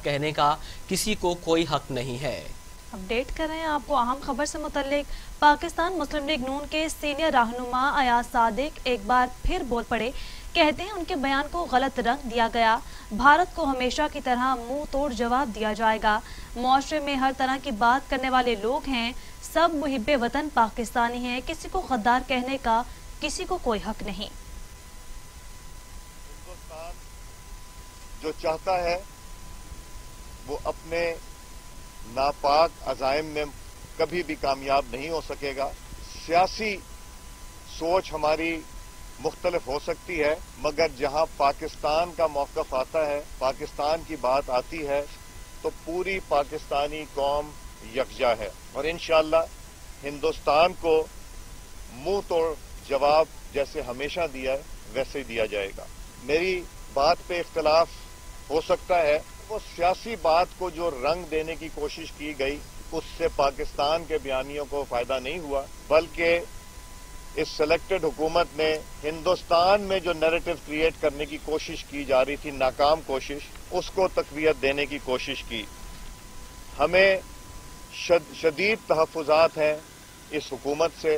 کہنے کا کسی کو کوئی حق نہیں ہے۔ اپڈیٹ کر رہے ہیں آپ کو اہم خبر سے متعلق۔ پاکستان مسلم لیگ نون کے سینئر رہنما ایاز صادق ایک بار پھر بول پڑے، کہتے ہیں ان کے بیان کو غلط رنگ دیا گیا، بھارت کو ہمیشہ کی طرح منہ توڑ جواب دیا جائے گا، معاشرے میں ہر طرح کی بات کرنے والے لوگ ہیں، سب محب وطن پاکستانی ہیں، کسی کو غدار کہنے کا کسی کو کوئی حق نہیں۔ ہندوستان جو چاہتا ہے وہ اپنے ناپاک عزائم میں کبھی بھی کامیاب نہیں ہو سکے گا۔ سیاسی سوچ ہماری مختلف ہو سکتی ہے، مگر جہاں پاکستان کا موقف آتا ہے، پاکستان کی بات آتی ہے، تو پوری پاکستانی قوم یکجا ہے، اور انشاءاللہ ہندوستان کو منہ توڑ جواب جیسے ہمیشہ دیا ہے ویسے ہی دیا جائے گا۔ میری بات پہ اختلاف ہو سکتا ہے، وہ سیاسی بات کو جو رنگ دینے کی کوشش کی گئی اس سے پاکستان کے بیانیوں کو فائدہ نہیں ہوا، بلکہ اس سلیکٹڈ حکومت نے ہندوستان میں جو نیریٹو کریٹ کرنے کی کوشش کی جا رہی تھی، ناکام کوشش، اس کو تقویت دینے کی کوشش کی۔ ہمیں شدید تحفظات ہیں اس حکومت سے،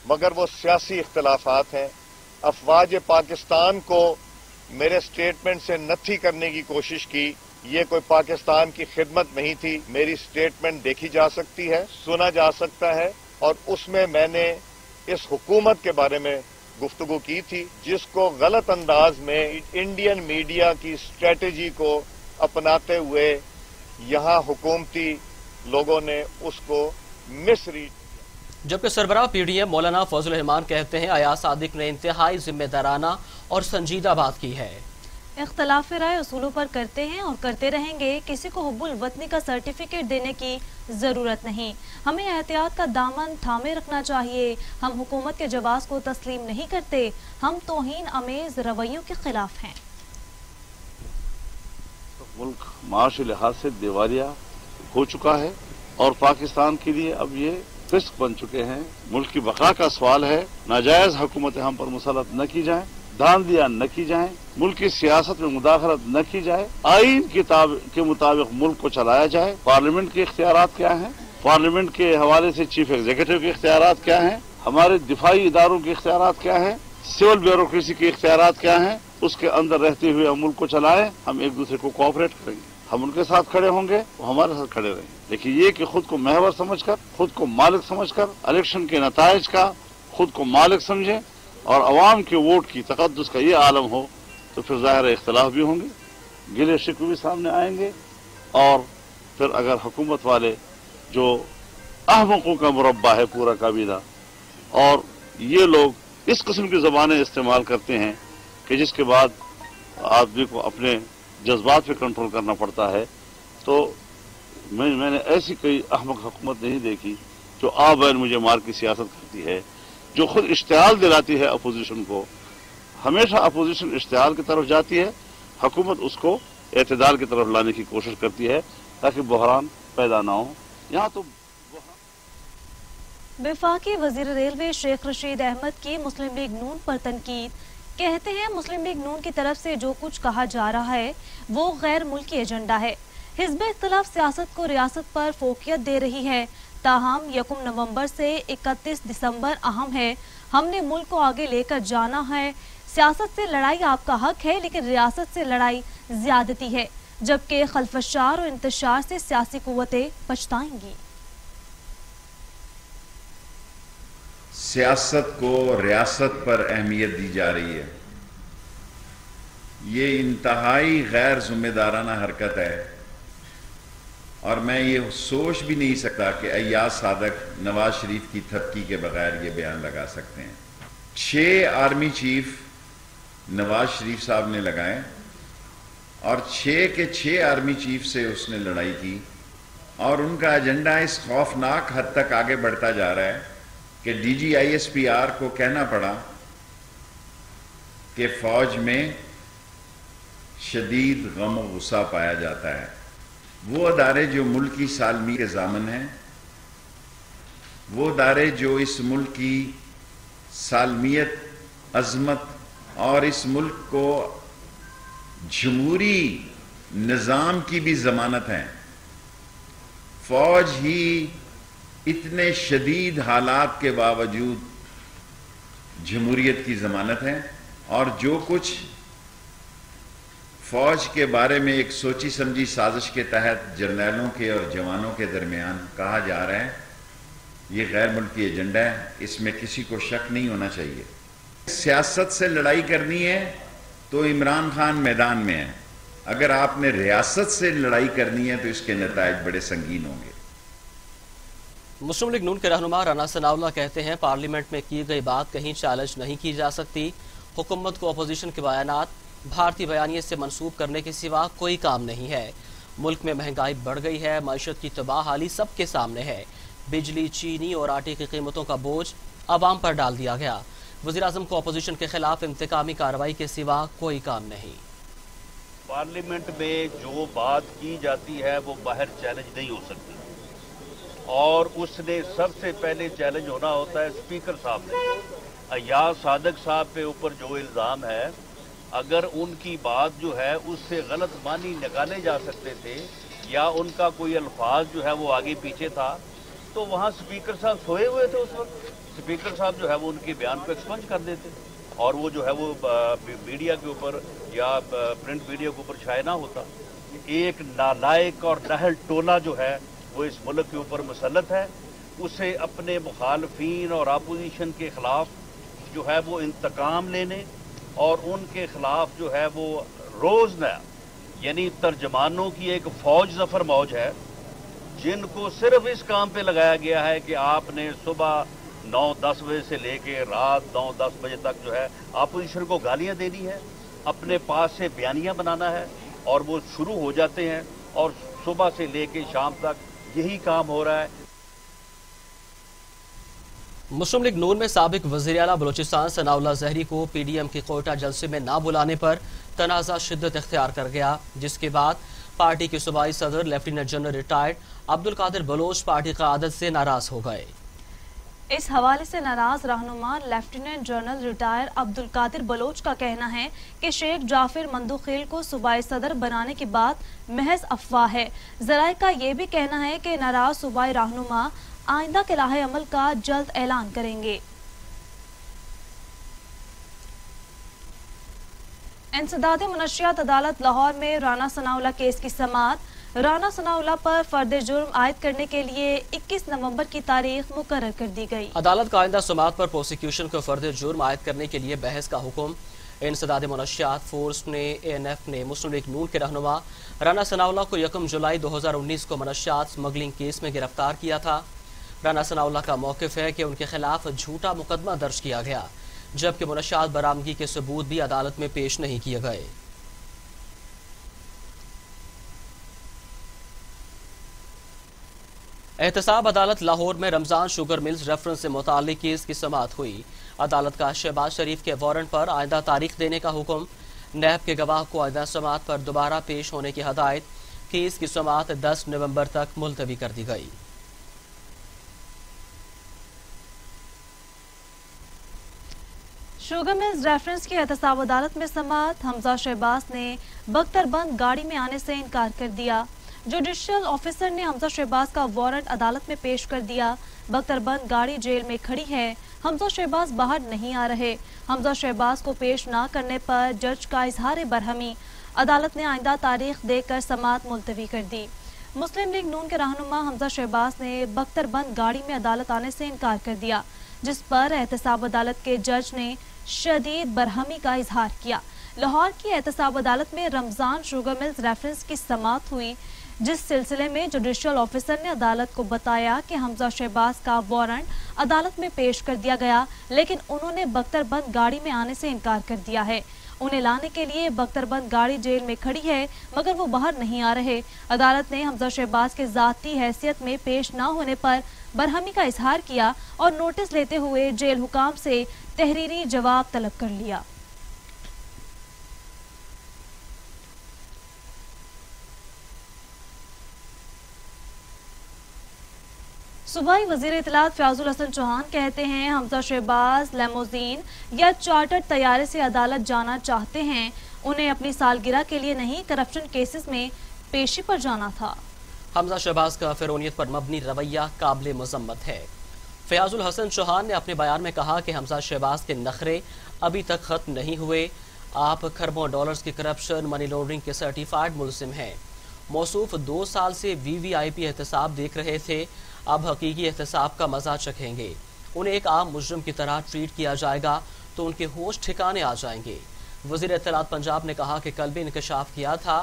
مگر وہ سیاسی اختلافات ہیں۔ افواج پاکستان کو میرے سٹیٹمنٹ سے نتھی کرنے کی کوشش کی، یہ کوئی پاکستان کی خدمت نہیں تھی۔ میری سٹیٹمنٹ دیکھی جا سکتی ہے، سنا جا سکتا ہے، اور اس میں میں نے اس حکومت کے بارے میں گفتگو کی تھی، جس کو غلط انداز میں انڈین میڈیا کی اسٹریٹجی کو اپناتے ہوئے یہاں حکومتی لوگوں نے اس کو مس ریڈ کیا۔ جبکہ سربراہ پی ڈی ایم مولانا فضل الرحمان کہتے ہیں ایاز صادق نے انتہائی ذمہ دارانہ اور سنجیدہ بات کی ہے۔ اختلاف رائے اصولوں پر کرتے ہیں اور کرتے رہیں گے، کسی کو حب الوطنی کا سرٹیفکیٹ دینے کی ضرورت نہیں، ہمیں احتیاط کا دامن تھامے رکھنا چاہیے، ہم حکومت کے جواز کو تسلیم نہیں کرتے، ہم توہین آمیز رویوں کے خلاف ہیں۔ ملک معاشی لحاظ سے دیوالیہ ہو چکا ہے اور پاکستان کے لیے اب یہ رسک بن چکے ہیں۔ ملک کی بقا کا سوال ہے، ناجائز حکومتیں ہم پر مسلط نہ کی جائیں، دھاندلیاں نہ کی جائیں، ملک کی سیاست میں مداخلت نہ کی جائے، آئین کے مطابق ملک کو چلایا جائے۔ پارلیمنٹ کے اختیارات کیا ہیں، پارلیمنٹ کے حوالے سے چیف ایگزیکٹو کے اختیارات کیا ہیں، ہمارے دفاعی اداروں کے اختیارات کیا ہیں، سول بیوروکریسی کے اختیارات کیا ہیں، اس کے اندر رہتے ہوئے ہم ملک کو چلائیں۔ ہم ایک دوسرے کو کوآپریٹ کریں گے، ہم ان کے ساتھ کھڑے ہوں گے، وہ ہمارے ساتھ کھڑے رہیں گے، لیکن یہ کہ خود کو محور سمجھ کر، خود کو مالک سمجھ کر، الیکشن کے نتائج کا خود کو مالک سمجھیں اور عوام کے ووٹ کی تقدس کا یہ عالم ہو، تو پھر ظاہر اختلاف بھی ہوں گے، گلے شکوے بھی سامنے آئیں گے، اور پھر اگر حکومت والے جو احمقوں کا مربع ہے پورا کابینہ، اور یہ لوگ اس قسم کی زبانیں استعمال کرتے ہیں کہ جس کے بعد آدمی کو اپنے جذبات پہ کنٹرول کرنا پڑتا ہے، تو میں نے ایسی کوئی احمق حکومت نہیں دیکھی جو بین مجھے مار کی سیاست کرتی ہے، جو خود اشتعال دلاتی ہے اپوزیشن کو۔ ہمیشہ اپوزیشن اشتعال کی طرف جاتی ہے، حکومت اس کو اعتدال کی طرف لانے کی کوشش کرتی ہے تاکہ بحران پیدا نہ ہو۔ یہاں تو وفاقی وزیر ریلوے شیخ رشید احمد کی مسلم لیگ نون پر تنقید، کہتے ہیں مسلم لیگ نون کی طرف سے جو کچھ کہا جا رہا ہے وہ غیر ملکی ایجنڈا ہے، حزب اختلاف سیاست کو ریاست پر فوقیت دے رہی ہے، تاہم 1 نومبر سے 31 دسمبر اہم ہے، ہم نے ملک کو آگے لے کر جانا ہے، سیاست سے لڑائی آپ کا حق ہے لیکن ریاست سے لڑائی زیادتی ہے، جبکہ خلفشار اور انتشار سے سیاسی قوتیں پچھتائیں گی۔ سیاست کو ریاست پر اہمیت دی جا رہی ہے، یہ انتہائی غیر ذمہ دارانہ حرکت ہے، اور میں یہ سوچ بھی نہیں سکتا کہ ایاز صادق نواز شریف کی تھپکی کے بغیر یہ بیان لگا سکتے ہیں۔ 6 آرمی چیف نواز شریف صاحب نے لگائے اور 6 کے 6 آرمی چیف سے اس نے لڑائی کی، اور ان کا ایجنڈا اس خوفناک حد تک آگے بڑھتا جا رہا ہے کہ D G I S P R کو کہنا پڑا کہ فوج میں شدید غم و غصہ پایا جاتا ہے۔ وہ ادارے جو ملک کی سالمی کے ضامن ہیں، وہ ادارے جو اس ملک کی سالمیت، عظمت اور اس ملک کو جمہوری نظام کی بھی ضمانت ہیں. فوج ہی اتنے شدید حالات کے باوجود جمہوریت کی ضمانت ہے، اور جو کچھ فوج کے بارے میں ایک سوچی سمجھی سازش کے تحت جرنیلوں کے اور جوانوں کے درمیان کہا جا رہا ہے، یہ غیر ملکی ایجنڈا ہے. اس میں کسی کو شک نہیں ہونا چاہیے. سیاست سے لڑائی کرنی ہے تو عمران خان میدان میں ہے. اگر آپ نے ریاست سے لڑائی کرنی ہے تو اس کے نتائج بڑے سنگین ہوں گے. مسلم لیگ نون کے رہنما رانا ثناءاللہ کہتے ہیں پارلیمنٹ میں کی گئی بات کہیں چیلنج نہیں کی جا سکتی. حکومت کو اپوزیشن کے بیانات بھارتی بیانیے سے منسوب کرنے کے سوا کوئی کام نہیں ہے. ملک میں مہنگائی بڑھ گئی ہے، معیشت کی تباہ حالی سب کے سامنے ہے. بجلی، چینی اور آٹے کی قیمتوں کا بوجھ عوام پر ڈال دیا گیا. وزیراعظم کو اپوزیشن کے خلاف انتقامی کارروائی کے سوا کوئی کام نہیں. پارلیمنٹ میں جو بات کی جاتی ہے وہ باہر چیلنج نہیں ہو سکتی، اور اس نے سب سے پہلے چیلنج ہونا ہوتا ہے اسپیکر صاحب نے. ایاز صادق صاحب پہ اوپر جو الزام ہے، اگر ان کی بات جو ہے اس سے غلط معنی نکالے جا سکتے تھے یا ان کا کوئی الفاظ جو ہے وہ آگے پیچھے تھا تو وہاں اسپیکر صاحب سوئے ہوئے تھے. اس وقت اسپیکر صاحب جو ہے وہ ان کے بیان کو ایکسپنج کر دیتے اور وہ جو ہے وہ میڈیا کے اوپر یا پرنٹ میڈیا کے اوپر چھایا نہ ہوتا. ایک نالائق اور نہل ٹولہ جو ہے وہ اس ملک کے اوپر مسلط ہے. اسے اپنے مخالفین اور اپوزیشن کے خلاف جو ہے وہ انتقام لینے اور ان کے خلاف جو ہے وہ روز نیا، یعنی ترجمانوں کی ایک فوج ظفر موج ہے جن کو صرف اس کام پہ لگایا گیا ہے کہ آپ نے صبح 9-10 بجے سے لے کے رات 9-10 بجے تک جو ہے اپوزیشن کو گالیاں دینی ہے، اپنے پاس سے بیانیاں بنانا ہے، اور وہ شروع ہو جاتے ہیں اور صبح سے لے کے شام تک یہی کام ہو رہا ہے. مسلم لیگ نون میں سابق وزیر اعلیٰ بلوچستان ثناءاللہ زہری کو پی ڈی ایم کے کوئٹہ جلسے میں نہ بلانے پر تنازع شدت اختیار کر گیا، جس کے بعد پارٹی کے صوبائی صدر lieutenant general retired Abdul Qadir Baloch party قیادت سے ناراض ہو گئے. اس حوالے سے ناراض رہنما lieutenant general retire Abdul Qadir Baloch کا کہنا ہے کہ شیخ جعفر مندوخیل کو صوبائی صدر بنانے کی بات محض افواہ ہے. ذرائع کا یہ بھی کہنا ہے کہ ناراض صوبائی رہنما آئندہ کے راہ عمل کا جلد اعلان کریں گے. انسداد منشیات عدالت لاہور میں رانا ثناءاللہ کیس کی سماعت. رانا ثناءاللہ پر فرد جرم عائد کرنے کے لیے 21 نومبر کی تاریخ مقرر کر دی گئی. عدالت کا آئندہ سماعت پر پروسیکیوشن کو فرد جرم عائد کرنے کے لیے بحث کا حکم. انسداد منشیات فورس نے اے این ایف نے مسلم لیگ نون کے رہنما رانا ثناءاللہ کو 1 جولائی 2019 کو منشیات سمگلنگ کیس میں گرفتار کیا تھا. رانا ثناءاللہ کا موقف ہے کہ ان کے خلاف جھوٹا مقدمہ درج کیا گیا، جبکہ منشیات برآمدگی کے ثبوت بھی عدالت میں پیش نہیں کیے گئے. احتساب عدالت لاہور میں رمضان شوگر ملز ریفرنس سے متعلق کیس کی سماعت ہوئی. عدالت کا شہباز شریف کے وارنٹ پر آئندہ تاریخ دینے کا حکم. نیب کے گواہ کو آئندہ سماعت پر دوبارہ پیش ہونے کی ہدایت. کیس کی سماعت 10 نومبر تک ملتوی کر دی گئی. شوگر ملز ریفرنس کی احتساب عدالت میں سماعت. حمزہ شہباز نے بختر بند گاڑی میں آنے سے انکار کر دیا. جوڈیشل آفیسر نے حمزہ شہباز کا وارنٹ عدالت میں پیش کر دیا. بختر بند گاڑی جیل میں کھڑی ہے، حمزہ شہباز باہر نہیں آ رہے. حمزہ شہباز کو پیش نہ کرنے پر جج کا اظہار برہمی. عدالت نے آئندہ تاریخ دے کر سماعت ملتوی کر دی. مسلم لیگ نون کے رہنما حمزہ شہباز نے بختر بند گاڑی میں عدالت آنے سے انکار کر دیا، جس پر احتساب عدالت کے جج نے شدید برہمی کا اظہار کیا. لاہور کی احتساب عدالت میں رمضان شوگر ملز ریفرنس کی سماعت ہوئی، جس سلسلے میں جوڈیشل آفیسر نے عدالت کو بتایا کہ حمزہ شہباز کا وارنٹ عدالت میں پیش کر دیا گیا، لیکن انہوں نے بختر بند گاڑی میں آنے سے انکار کر دیا ہے. انہیں لانے کے لیے بختر بند گاڑی جیل میں کھڑی ہے، مگر وہ باہر نہیں آ رہے. عدالت نے حمزہ شہباز کے ذاتی حیثیت میں پیش نہ ہونے پر برہمی کا اظہار کیا اور نوٹس لیتے ہوئے جیل حکام سے تحریری جواب طلب کر لیا. صوبائی وزیر اطلاعات فیاض الحسن چوہان کہتے ہیں حمزہ شہباز لیموزین یا چارٹرڈ طیارے سے عدالت جانا چاہتے ہیں انہیں اپنی سالگرہ کے لیے نہیں کرپشن کیسز میں پیشی پر جانا تھا۔ حمزہ شہباز کا فرعونیت پر مبنی رویہ قابل مذمت ہے۔ فیاض الحسن چوہان نے اپنے بیان میں کہا کہ حمزہ شہباز کے نخرے ابھی تک ختم نہیں ہوئے۔ آپ کھربوں ڈالرز کی کرپشن منی لانڈرنگ کے سرٹیفائیڈ ملزم ہیں۔ موصوف 2 سال سے VVIP احتساب دیکھ رہے تھے، اب حقیقی احتساب کا مزہ چکھیں گے۔ انہیں ایک عام مجرم کی طرح ٹریٹ کیا جائے گا تو ان کے ہوش ٹھکانے آ جائیں گے۔ وزیر اطلاعات پنجاب نے کہا کہ کل بھی انکشاف کیا تھا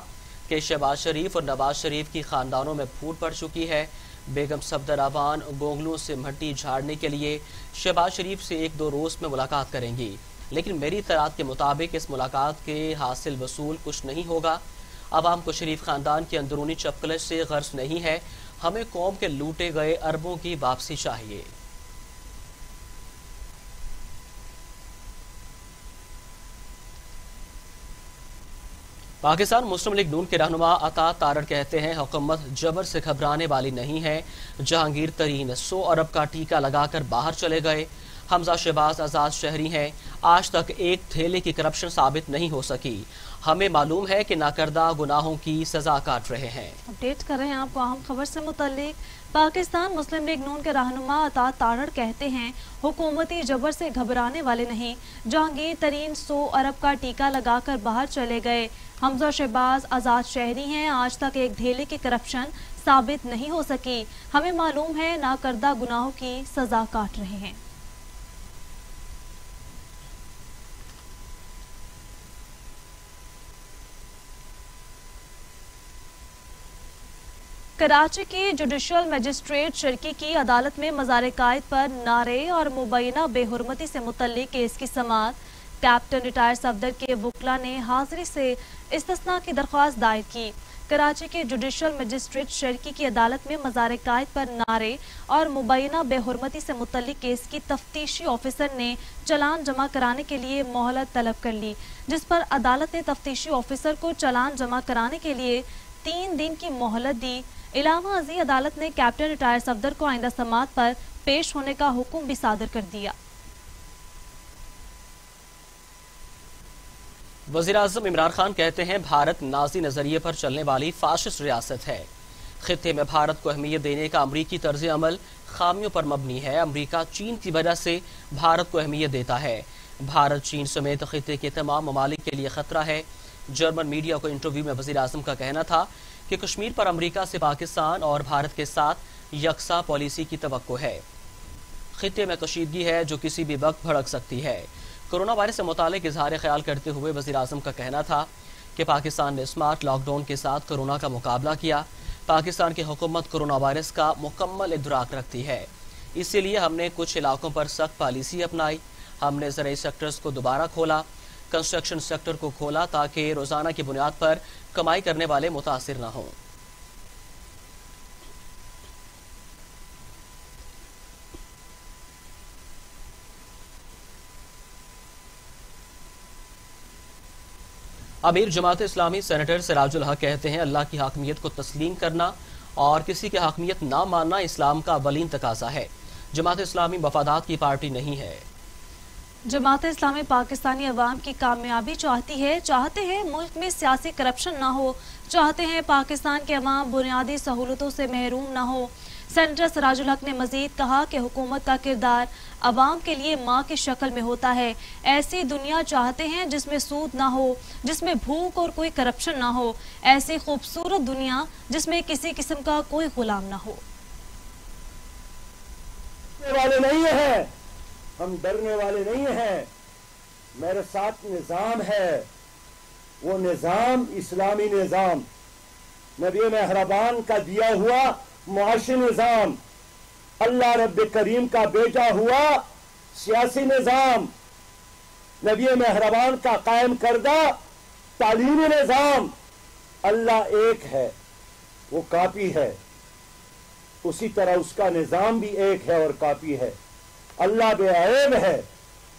کہ شہباز شریف اور نواز شریف کی خاندانوں میں پھوٹ پڑ چکی ہے۔ بیگم صفدر اعوان گونگلوں سے مٹی جھاڑنے کے لیے شہباز شریف سے 1-2 روز میں ملاقات کریں گی، لیکن میری اطلاعات کے مطابق اس ملاقات کے حاصل وصول کچھ نہیں ہوگا۔ عوام کو شریف خاندان کی اندرونی چپکلش سے غرض نہیں ہے، ہمیں قوم کے لوٹے گئے اربوں کی واپسی چاہیے۔ پاکستان مسلم لیگ نون کے رہنما عطا تارڑ کہتے ہیں حکومت جبر سے گھبرانے والی نہیں ہے۔ جہانگیر ترین 100 ارب کا ٹیکہ لگا کر باہر چلے گئے۔ حمزہ شہباز آزاد شہری ہیں، آج تک ایک تھیلے کی کرپشن ثابت نہیں ہو سکی۔ ہمیں معلوم ہے کہ ناکردہ گناہوں کی سزا کاٹ رہے ہیں۔ اپڈیٹ کر رہے ہیں آپ کو اہم خبر سے متعلق۔ پاکستان مسلم لیگ نون کے رہنما عطا تارڑ کہتے ہیں حکومتی جبر سے گھبرانے والے نہیں، جہانگیر ترین 100 ارب کا ٹیکہ لگا کر باہر چلے گئے۔ حمزہ شہباز آزاد شہری ہیں، آج تک ایک دھیلے کی کرپشن ثابت نہیں ہو سکی۔ ہمیں معلوم ہے ناکردہ گناہوں کی سزا کاٹ رہے ہیں۔ کراچی کی جوڈیشل مجسٹریٹ شرکی کی عدالت میں مزار قائد پر نعرے اور مبینہ بے حرمتی سے متعلق کیس کی سماعت۔ کیپٹن ریٹائر صفدر کے وکلاء نے حاضری سے استثناء کی درخواست دائر کی۔ کراچی کے جوڈیشل مجسٹریٹ شرکی کی عدالت میں مزار قائد پر نعرے اور مبینہ بے حرمتی سے متعلق کیس کی تفتیشی آفیسر نے چلان جمع کرانے کے لیے مہلت طلب کر لی، جس پر عدالت نے تفتیشی آفیسر کو چلان جمع کرانے کے لیے 3 دن کی مہلت دی۔ علاوہ ازیں عدالت نے کیپٹن ریٹائر صفدر کو آئندہ سماعت پر پیش ہونے کا حکم بھی صادر کر دیا۔ وزیراعظم عمران خان کہتے ہیں بھارت نازی نظریے پر چلنے والی فاشسٹ ریاست ہے۔ خطے میں بھارت کو اہمیت دینے کا امریکی طرز عمل خامیوں پر مبنی ہے۔ امریکہ چین کی وجہ سے بھارت کو اہمیت دیتا ہے۔ بھارت چین سمیت خطے کے تمام ممالک کے لیے خطرہ ہے۔ جرمن میڈیا کو انٹرویو میں وزیراعظم کا کہنا تھا کہ کشمیر پر امریکہ سے پاکستان اور بھارت کے ساتھ یکساں پالیسی کی توقع ہے۔ خطے میں کشیدگی ہے جو کسی بھی وقت بھڑک سکتی ہے۔ کرونا وائرس سے متعلق اظہار خیال کرتے ہوئے وزیراعظم کا کہنا تھا کہ پاکستان نے اسمارٹ لاک ڈاؤن کے ساتھ کرونا کا مقابلہ کیا۔ پاکستان کی حکومت کرونا وائرس کا مکمل ادراک رکھتی ہے، اسی لیے ہم نے کچھ علاقوں پر سخت پالیسی اپنائی۔ ہم نے زرعی سیکٹرز کو دوبارہ کھولا، کنسٹرکشن سیکٹر کو کھولا تاکہ روزانہ کی بنیاد پر کمائی کرنے والے متاثر نہ ہوں۔ امیر جماعت اسلامی سینیٹر سراج الحق کہتے ہیں اللہ کی حاکمیت کو تسلیم کرنا اور کسی کی حاکمیت نہ ماننا اسلام کا اولین تقاضا ہے۔ جماعت اسلامی مفادات کی پارٹی نہیں ہے۔ جماعت اسلامی پاکستانی عوام کی کامیابی چاہتی ہے، چاہتے ہیں ملک میں سیاسی کرپشن نہ ہو، چاہتے ہیں پاکستان کے عوام بنیادی سہولتوں سے محروم نہ ہو۔ سینیٹر سراج الحق نے مزید کہا کہ حکومت کا کردار عوام کے لیے ماں کی شکل میں ہوتا ہے۔ ایسی دنیا چاہتے ہیں جس میں سود نہ ہو، جس میں بھوک اور کوئی کرپشن نہ ہو، ایسی خوبصورت دنیا جس میں کسی قسم کا کوئی غلام نہ ہو۔ والے نہیں ہیں، ہم ڈرنے والے نہیں ہیں، میرے ساتھ نظام ہے، وہ نظام اسلامی نظام، نبی مہربان کا دیا ہوا معاشی نظام، اللہ رب کریم کا بھیجا ہوا سیاسی نظام، نبی مہربان کا قائم کردہ تعلیمی نظام۔ اللہ ایک ہے، وہ کافی ہے، اسی طرح اس کا نظام بھی ایک ہے اور کافی ہے۔ اللہ بے عیب ہے،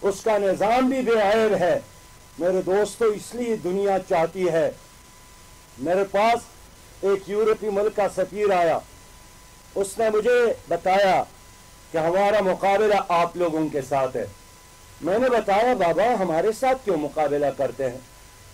اس کا نظام بھی بے عیب ہے۔ میرے دوستو، اس لیے دنیا چاہتی ہے۔ میرے پاس ایک یورپی ملک کا سفیر آیا، اس نے مجھے بتایا کہ ہمارا مقابلہ آپ لوگوں کے ساتھ ہے۔ میں نے بتایا بابا ہمارے ساتھ کیوں مقابلہ کرتے ہیں؟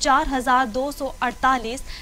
4,248,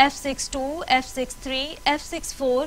F62, F63, F64,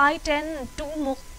I-10-2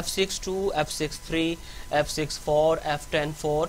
F62, F63, F64, F104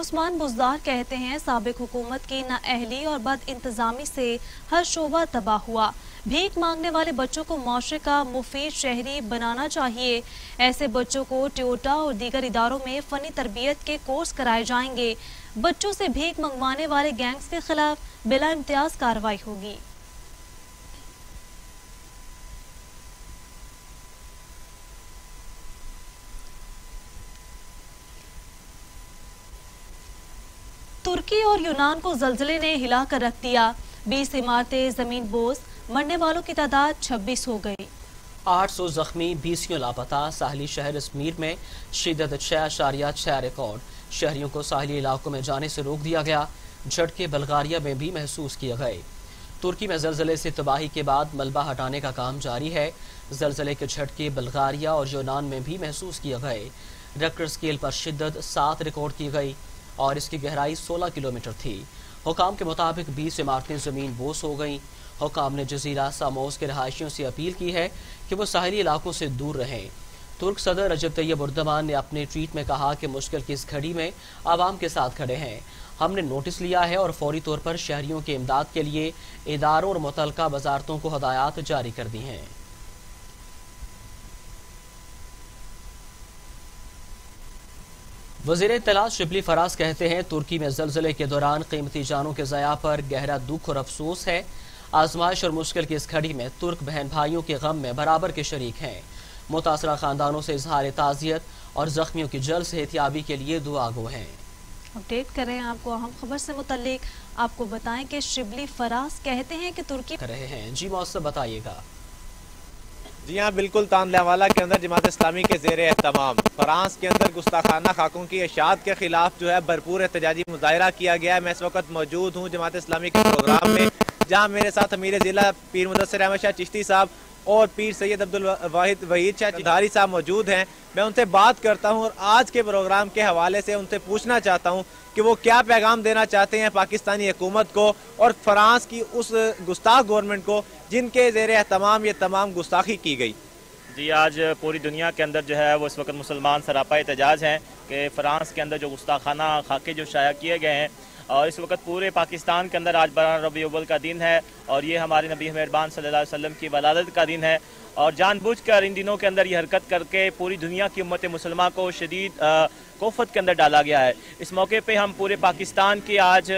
Usman Buzdar کہتے ہیں سابق حکومت کی نااہلی اور بد انتظامی سے ہر شعبہ تباہ ہوا. بھیک مانگنے والے بچوں کو معاشرے کا مفید شہری بنانا چاہیے. ایسے بچوں کو ٹیوٹا اور دیگر اداروں میں فنی تربیت کے کورس کرائے جائیں گے. بچوں سے بھیک منگوانے والے گینگز کے خلاف بلا امتیاز کارروائی ہوگی. ترکی اور یونان کو زلزلے نے ہلا کر رکھ دیا. 20 عمارتیں زمین بوس. مرنے والوں کی تعداد 26 ہو گئی. 800 زخمی، 20 لاپتہ. ساحلی شہر ازمیر میں شدت 6.6 ریکارڈ. شہریوں کو ساحلی علاقوں میں جانے سے روک دیا گیا. جھٹکے بلغاریہ میں بھی محسوس کیے گئے. ترکی میں زلزلے سے تباہی کے بعد ملبہ ہٹانے کا کام جاری ہے. زلزلے کے جھٹکے بلغاریہ اور یونان میں بھی محسوس کیے گئے. ریکٹر اسکیل پر شدت 7 ریکارڈ کی گئی اور اس کی گہرائی 16 کلومیٹر تھی. حکام کے مطابق 20 عمارتیں زمین بوس ہو گئیں. حکام نے جزیرہ ساموس کے رہائشیوں سے اپیل کی ہے کہ وہ ساحلی علاقوں سے دور رہیں. ترک صدر رجب طیب اردوان نے اپنے ٹویٹ میں کہا کہ مشکل کی اس گھڑی میں عوام کے ساتھ کھڑے ہیں. ہم نے نوٹس لیا ہے اور فوری طور پر شہریوں کی امداد کے لیے اداروں اور متعلقہ وزارتوں کو ہدایات جاری کر دی ہیں. وزیر اطلاعات شبلی فراز کہتے ہیں ترکی میں زلزلے کے دوران قیمتی جانوں کے ضیاع پر گہرا دکھ اور افسوس ہے. آزمائش اور مشکل کی اس گھڑی میں ترک بہن بھائیوں کے غم میں برابر کے شریک ہیں. متاثرہ خاندانوں سے اظہار تعزیت اور زخمیوں کی جلد صحتیابی کے لیے دعا گو ہیں. اپڈیٹ کریں آپ کو اہم خبر سے متعلق. آپ کو بتائیں کہ شبلی فراز کہتے ہیں کہ ترکی کر رہے ہیں. جی موصف بتائیے گا. جی ہاں بالکل. تانلہوالہ کے اندر جماعت اسلامی کے زیر اہتمام فرانس کے اندر گستاخانہ خاکوں کی اشاعت کے خلاف جو ہے بھرپور احتجاجی مظاہرہ کیا گیا ہے. میں اس وقت موجود ہوں جماعت اسلامی کے پروگرام میں جہاں میرے ساتھ امیر ضلع پیر مدثر احمد شاہ چشتی صاحب اور پیر سید عبدالواحد وحید شاہ چدھاری صاحب موجود ہیں. میں ان سے بات کرتا ہوں اور آج کے پروگرام کے حوالے سے ان سے پوچھنا چاہتا ہوں کہ وہ کیا پیغام دینا چاہتے ہیں پاکستانی حکومت کو اور فرانس کی اس گستاخ گورنمنٹ کو جن کے زیر اہتمام یہ تمام گستاخی کی گئی. جی آج پوری دنیا کے اندر جو ہے وہ اس وقت مسلمان سراپا احتجاج ہیں کہ فرانس کے اندر جو گستاخانہ خاکے جو شائع کیے گئے ہیں اور اس وقت پورے پاکستان کے اندر آج 12 ربیع الاول کا دن ہے اور یہ ہمارے نبی مہربان صلی اللہ علیہ وسلم کی ولادت کا دن ہے اور جان بوجھ کر ان دنوں کے اندر یہ حرکت کر کے پوری دنیا کی امت مسلمہ کو شدید کوفت کے اندر ڈالا گیا ہے. اس موقع پہ ہم پورے پاکستان کے آج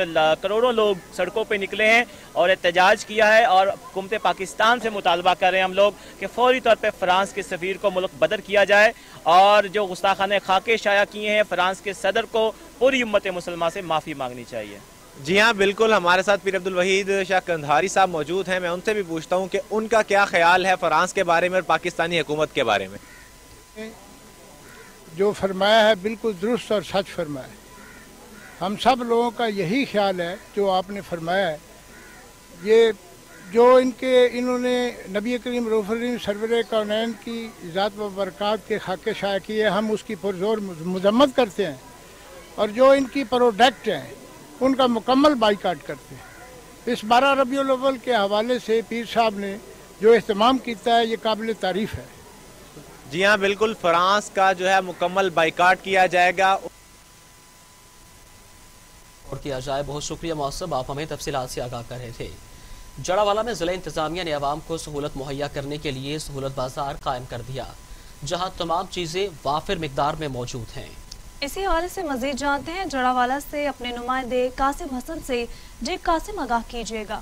کروڑوں لوگ سڑکوں پہ نکلے ہیں اور احتجاج کیا ہے اور حکومت پاکستان سے مطالبہ کر رہے ہیں ہم لوگ کہ فوری طور پہ فرانس کے سفیر کو ملک بدر کیا جائے اور جو گستاخانہ خاکے شائع کیے ہیں فرانس کے صدر کو پوری امت مسلمہ سے معافی مانگنی چاہیے. جی ہاں بالکل. ہمارے ساتھ پیر عبدالوحید شاہ قندھاری صاحب موجود ہیں. میں ان سے بھی پوچھتا ہوں کہ ان کا کیا خیال ہے فرانس کے بارے میں اور پاکستانی حکومت کے بارے میں. جو فرمایا ہے بالکل درست اور سچ فرمایا ہے. ہم سب لوگوں کا یہی خیال ہے جو آپ نے فرمایا ہے. یہ جو انہوں نے نبی کریم رؤوف الرحیم سرور کونین کی ذات و برکات کے خاکے شائع کیے ہم اس کی پرزور مذمت کرتے ہیں اور جو ان کی پروڈکٹ ہیں ان کا مکمل بائیکاٹ کرتے ہیں. اس 12 ربیع الاول کے حوالے سے پیر صاحب نے جو اہتمام کیتا ہے یہ قابل تعریف ہے. جی ہاں بالکل. فرانس کا جو ہے مکمل بائیکاٹ کیا جائے گا اور کیا جائے. بہت شکریہ موصف. آپ ہمیں تفصیلات سے آگاہ کر رہے تھے. جڑاوالا میں ضلع انتظامیہ نے عوام کو سہولت مہیا کرنے کے لیے سہولت بازار قائم کر دیا جہاں تمام چیزیں وافر مقدار میں موجود ہیں. اسی حوالے سے مزید جانتے ہیں جڑاوالا سے اپنے نمائندے قاسم حسن سے. جی قاسم آگاہ کیجیے گا.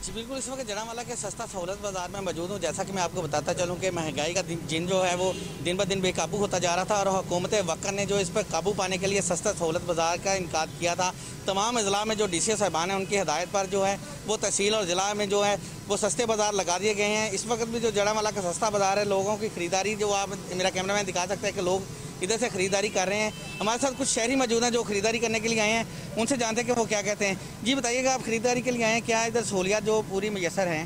جی بالکل. اس وقت جڑاوالا کے سستا سہولت بازار میں موجود ہوں. جیسا کہ میں آپ کو بتاتا چلوں کہ مہنگائی کا جن جو ہے وہ دن بہ دن بے قابو ہوتا جا رہا تھا اور حکومت وقت نے جو اس پر قابو پانے کے لیے سستا سہولت بازار کا انعقاد کیا تھا. تمام اضلاع میں جو ڈی سی صاحبان ہیں ان کی ہدایت پر جو ہے وہ تحصیل اور ضلع میں جو ہے وہ سستے بازار لگا دیے گئے ہیں. اس وقت بھی جو جڑاوالا کا سستا بازار ہے لوگوں کی خریداری جو آپ میرا کیمرہ مین دکھا سکتے ہیں کہ لوگ ادھر سے خریداری کر رہے ہیں. ہمارے ساتھ کچھ شہری موجود ہیں جو خریداری کرنے کے لیے آئے ہیں. ان سے جانتے ہیں کہ وہ کیا کہتے ہیں. جی بتائیے گا آپ خریداری کے لیے آئے ہیں کیا ادھر سہولیات جو پوری میسر ہیں؟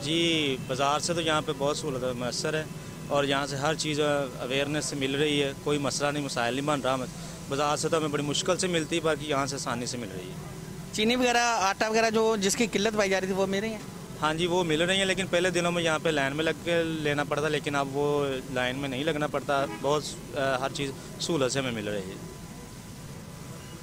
جی بازار سے تو یہاں پہ بہت سہولت میسر ہے اور یہاں سے ہر چیز اویئرنیس سے مل رہی ہے. کوئی مسئلہ نہیں مسائل نہیں بن رہا. بازار سے تو ہمیں بڑی مشکل سے ملتی ہے باقی یہاں سے آسانی سے مل رہی ہے. چینی وغیرہ آٹا وغیرہ جو جس کی قلت پائی جا رہی تھی وہ مل رہی ہیں؟ ہاں جی وہ مل رہی ہیں لیکن پہلے دنوں میں یہاں پہ لائن میں لگ کے لینا پڑتا لیکن اب وہ لائن میں نہیں لگنا پڑتا. بہت ہر چیز سہولت سے ہمیں مل رہی ہے.